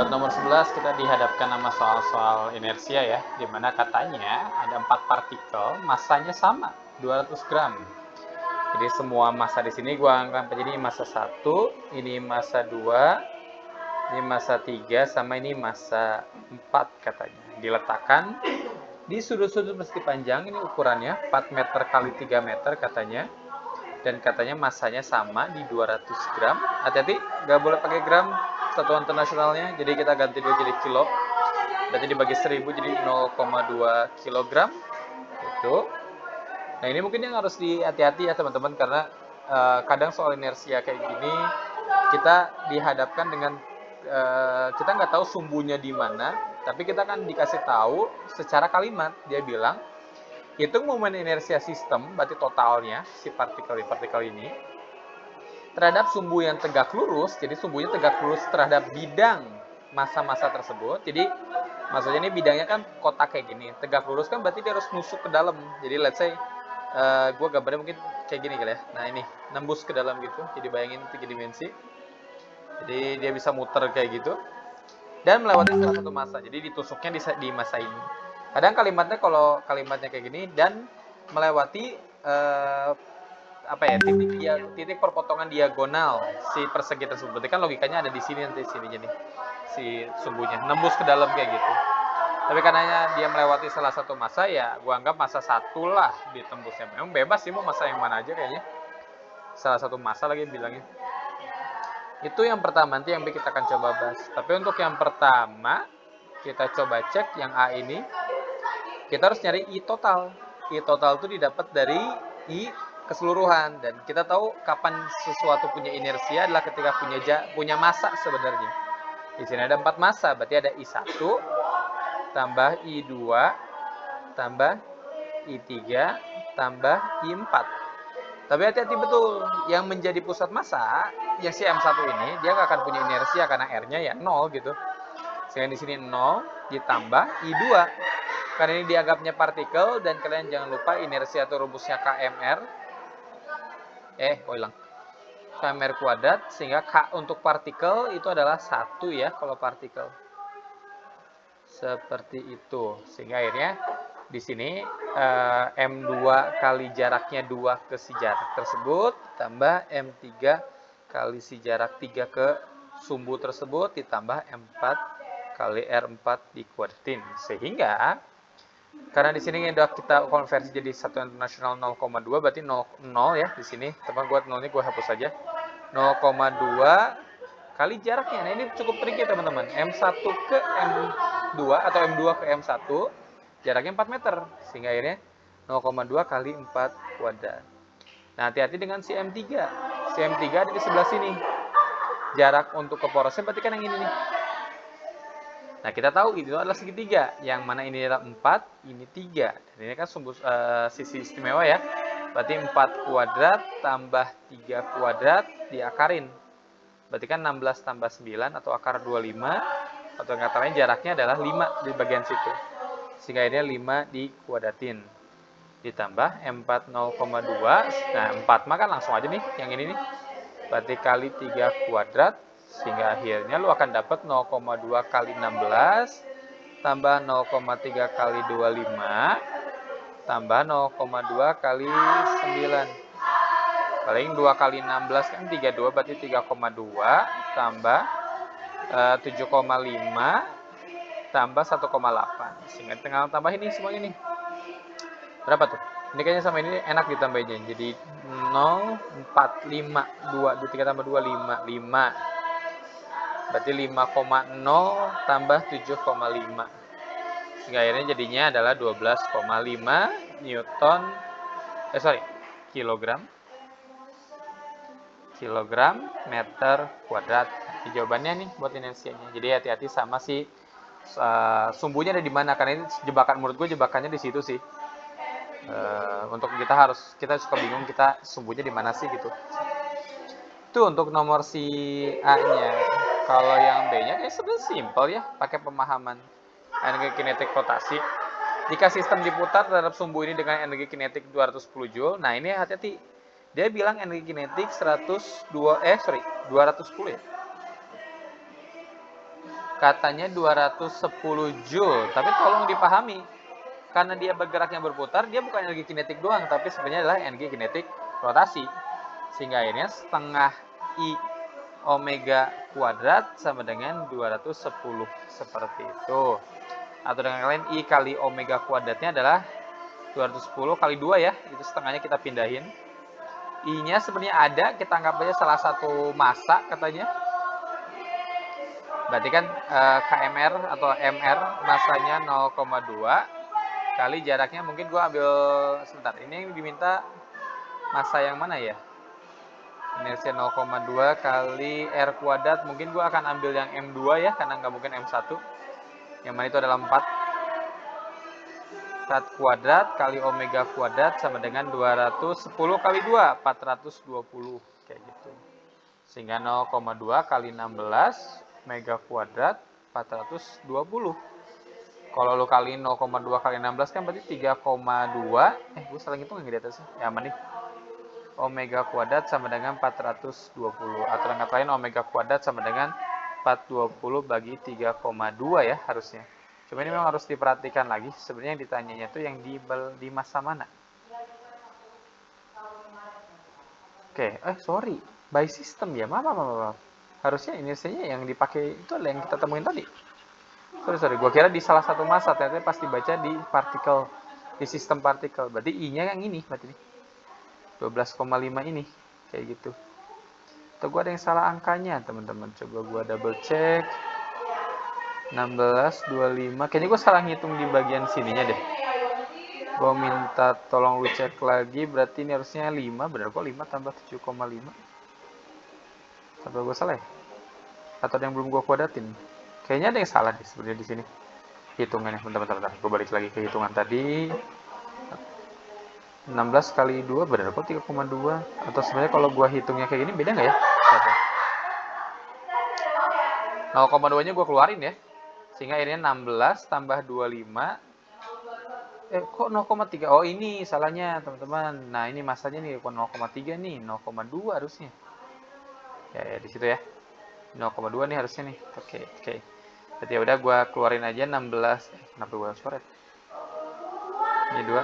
buat nomor 11 kita dihadapkan sama soal-soal inersia ya, dimana katanya ada 4 partikel, masanya sama, 200 gram. Jadi semua massa di sini gua anggap jadi massa 1, ini massa 2, ini massa 3, sama ini massa 4 katanya. Diletakkan di sudut-sudut meski panjang, ini ukurannya 4 meter kali 3 meter katanya. Dan katanya massanya sama di 200 gram. Hati-hati, nggak boleh pakai gram satuan internasionalnya, jadi kita ganti dulu jadi kilo. Berarti dibagi 1000 jadi 0,2 kilogram. Itu. Nah ini mungkin yang harus dihati-hati ya teman-teman, karena kadang soal inersia kayak gini kita dihadapkan dengan kita nggak tahu sumbunya di mana, tapi kita kan dikasih tahu secara kalimat. Dia bilang hitung momen inersia sistem, berarti totalnya si partikel ini terhadap sumbu yang tegak lurus. Jadi sumbunya tegak lurus terhadap bidang massa-massa tersebut. Jadi maksudnya ini bidangnya kan kotak kayak gini, tegak lurus kan berarti dia harus nusuk ke dalam. Jadi let's say gue gambarnya mungkin kayak gini kali ya. Nah ini nembus ke dalam gitu, jadi bayangin 3 dimensi. Jadi dia bisa muter kayak gitu dan melewati salah satu massa. Jadi ditusuknya di massa ini. Kadang kalimatnya, kalau kalimatnya kayak gini dan melewati titik perpotongan diagonal si persegi tersebut. Berarti kan logikanya ada di sini, nanti sininya nih si sumbunya nembus ke dalam kayak gitu. Tapi karena dia melewati salah satu massa, ya gua anggap massa 1 lah ditembusnya. Memang bebas sih mau massa yang mana aja kayaknya. Salah satu massa lagi bilangnya. Itu yang pertama, nanti yang B kita akan coba bahas. Tapi untuk yang pertama kita coba cek yang A ini. Kita harus nyari I total. I total itu didapat dari I keseluruhan, dan kita tahu kapan sesuatu punya inersia adalah ketika punya massa sebenarnya. Di sini ada 4 massa, berarti ada I1 tambah I2 tambah I3 tambah I4. Tapi hati-hati betul, yang menjadi pusat massa yang si M1 ini dia nggak akan punya inersia karena R-nya ya 0 gitu. Sehingga di sini 0 ditambah I2. Karena ini dianggapnya partikel, dan kalian jangan lupa inersia atau rumusnya KMR. Kok hilang? KMR kuadrat, sehingga K untuk partikel itu adalah 1 ya kalau partikel. Seperti itu. Sehingga akhirnya di sini M2 kali jaraknya 2 ke si jarak tersebut tambah M3 kali si jarak 3 ke sumbu tersebut ditambah M4 kali R4 dikuadratin. Sehingga karena di sini udah kita konversi jadi satuan internasional 0,2, berarti 0 ya di sini. Teman gue 0 ini gue hapus saja. 0,2 kali jaraknya. Nah ini cukup tricky teman-teman. M1 ke M2 atau M2 ke M1 jaraknya 4 meter. Sehingga akhirnya 0,2 kali 4 kuadrat. Nah hati-hati dengan si M3. Si M3 ada di sebelah sini. Jarak untuk ke porosnya berarti kan yang ini nih. Nah, kita tahu itu adalah segitiga. Yang mana ini adalah 4, ini 3. Dan ini kan sisi istimewa ya. Berarti 4 kuadrat tambah 3 kuadrat diakarin. Berarti kan 16 tambah 9 atau akar 25. Atau kata lain jaraknya adalah 5 di bagian situ. Sehingga ini 5 dikuadratin. Ditambah M4 0,2. Nah, 4 mah kan langsung aja nih yang ini nih. Berarti kali 3 kuadrat. Sehingga akhirnya lu akan dapat 0,2 kali 16 tambah 0,3 kali 25 tambah 0,2 kali 9. Paling 2 kali 16 kan 32, berarti 3,2 tambah 7,5 tambah 1,8. Sehingga tinggal tambah ini semuanya nih. Berapa tuh? Ini kayaknya sama ini enak ditambahinnya. Jadi 0, 4, 5, 2, 3 tambah 2, 5, 5. Berarti 5,0 tambah 7,5. Sehingga akhirnya jadinya adalah 12,5 Newton, kilogram meter kuadrat. Ini jawabannya nih buat inersianya. Jadi hati-hati sama si sumbunya ada di mana, karena ini jebakan, menurut gue jebakannya di situ sih. Untuk kita suka bingung kita sumbunya di mana sih gitu. Itu untuk nomor si A-nya. Kalau yang B-nya kayak sebenarnya simpel ya, pakai pemahaman energi kinetik rotasi. Jika sistem diputar terhadap sumbu ini dengan energi kinetik 210 Joule, nah ini hati-hati. Dia bilang energi kinetik 210 ya. Katanya 210 Joule, tapi tolong dipahami, karena dia bergeraknya berputar, dia bukan energi kinetik doang, tapi sebenarnya adalah energi kinetik rotasi. Sehingga akhirnya setengah I omega kuadrat sama dengan 210, seperti itu. Atau dengan lain, I kali omega kuadratnya adalah 210 kali 2 ya, itu setengahnya kita pindahin. I-nya sebenarnya ada, kita anggap aja salah satu massa katanya. Berarti kan KMR atau MR massanya 0,2 kali jaraknya, mungkin gua ambil sebentar. Ini yang diminta massa yang mana ya? Inersia 0,2 kali R kuadrat, mungkin gua akan ambil yang M2 ya, karena nggak mungkin M1. Yang mana itu adalah 4 kuadrat kali omega kuadrat sama dengan 210 kali 2, 420 kayak gitu. Sehingga 0,2 kali 16 mega kuadrat 420. Kalau lu kali 0,2 kali 16 kan berarti 3,2. Gue salah ngitung nggak di atasnya? Ya aman nih. Omega kuadrat sama dengan 420. Atau dengan kata lain omega kuadrat sama dengan 420 bagi 3,2 ya harusnya. Cuma ini memang harus diperhatikan lagi. Sebenarnya yang ditanyanya itu yang di masa mana? Oke, sorry. By system ya, maaf. Harusnya inersianya yang dipakai itu adalah yang kita temuin tadi. Sorry. Gua kira di salah satu massa, ternyata pas dibaca di partikel, di sistem partikel. Berarti I-nya yang ini, berarti ini. 12,5 ini. Kayak gitu. Atau gua ada yang salah angkanya, teman-teman. Coba gua double check. 16, 25. Kayaknya gue salah ngitung di bagian sininya deh. Gue minta tolong lu cek lagi. Berarti ini harusnya 5. Bener kok 5 tambah 7,5. Atau gue salah ya? Atau ada yang belum gue kuadratin? Kayaknya ada yang salah deh sebenarnya di sini. Hitungannya. Bentar. Gue balik lagi ke hitungan tadi. 16 kali 2 bener kok 3,2. Atau sebenarnya kalau gue hitungnya kayak gini beda nggak ya? 0,2 nya gue keluarin ya. Sehingga akhirnya 16 tambah 25. Kok 0,3? Oh ini salahnya teman-teman. Nah ini masanya nih, bukan 0,3 nih, 0,2 harusnya. Ya di situ ya. 0,2 nih harusnya nih. Oke. Berarti ya udah gue keluarin aja 16. Kenapa gue harus coret? Ini 2.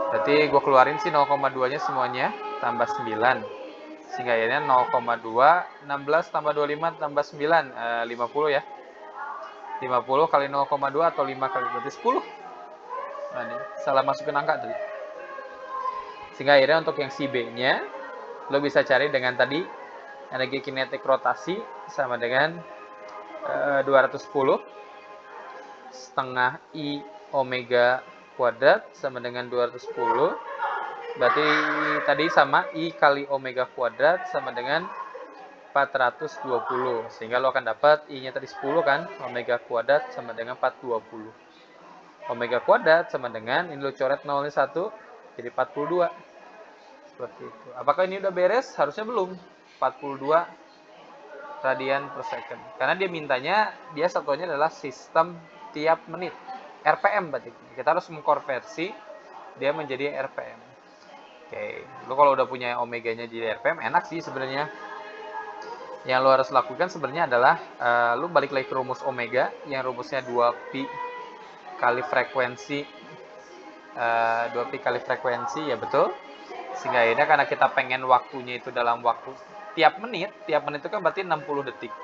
Berarti gue keluarin sih 0,2-nya semuanya tambah 9. Sehingga akhirnya 0,2, 16 tambah 25 tambah 9, 50 ya. 50 kali 0,2 atau 5 kali berarti 10. Nah, ini salah masukin angka tadi. Sehingga akhirnya untuk yang si B-nya lo bisa cari dengan tadi energi kinetik rotasi sama dengan 210 setengah I omega kuadrat sama dengan 210. Berarti tadi sama I kali omega kuadrat sama dengan 420. Sehingga lo akan dapat I-nya tadi 10 kan, omega kuadrat sama dengan 420. Omega kuadrat sama dengan, ini lo coret 0-nya 1, jadi 42. Seperti itu. Apakah ini udah beres? Harusnya belum. 42 radian per second. Karena dia mintanya, dia satuannya adalah sistem tiap menit. RPM berarti. Kita harus mengkonversi dia menjadi RPM. Oke. Lo kalau udah punya omeganya jadi RPM, enak sih sebenarnya. Yang lo harus lakukan sebenarnya adalah lo balik lagi ke rumus omega yang rumusnya 2pi kali frekuensi 2pi kali frekuensi ya betul. Sehingga akhirnya karena kita pengen waktunya itu dalam waktu tiap menit itu kan berarti 60 detik.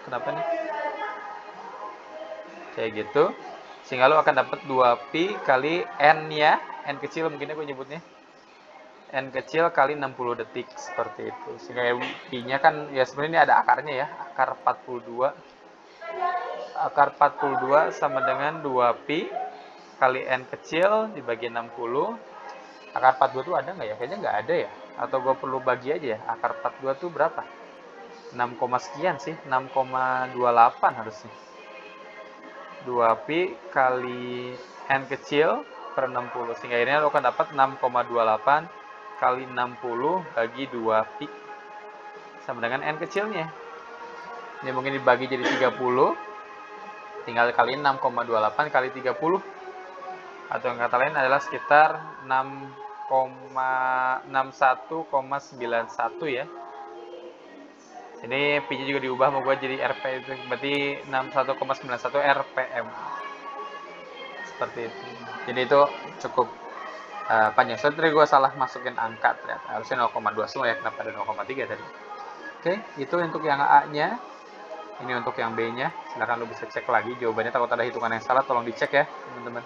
Kenapa nih? Kayak gitu. Sehingga lo akan dapat 2pi kali n ya, n kecil mungkinnya gue nyebutnya. N kecil kali 60 detik seperti itu. Sehingga pi-nya kan ya sebenarnya ini ada akarnya ya, akar 42. Akar 42 sama dengan 2pi kali n kecil dibagi 60. Akar 42 tuh ada nggak ya? Kayaknya nggak ada ya. Atau gue perlu bagi aja ya. Akar 42 tuh berapa? 6, sekian sih. 6,28 harusnya. 2pi kali n kecil per 60. Sehingga akhirnya lo akan dapat 6,28 kali 60 bagi 2pi sama dengan n kecilnya. Ini mungkin dibagi jadi 30. Tinggal kali 6,28 kali 30. Atau yang kata lain adalah sekitar 61,91 ya. Ini P-nya juga diubah mau gue jadi RP itu. Berarti 61,91 RPM. Seperti itu. Jadi itu cukup panjang. So, tadi gue salah masukin angka ternyata. Harusnya 0,2 semua ya. Kenapa ada 0,3 tadi? Oke, itu untuk yang A-nya. Ini untuk yang B-nya. Silahkan lu bisa cek lagi jawabannya. Takut ada hitungan yang salah, tolong dicek ya, teman-teman.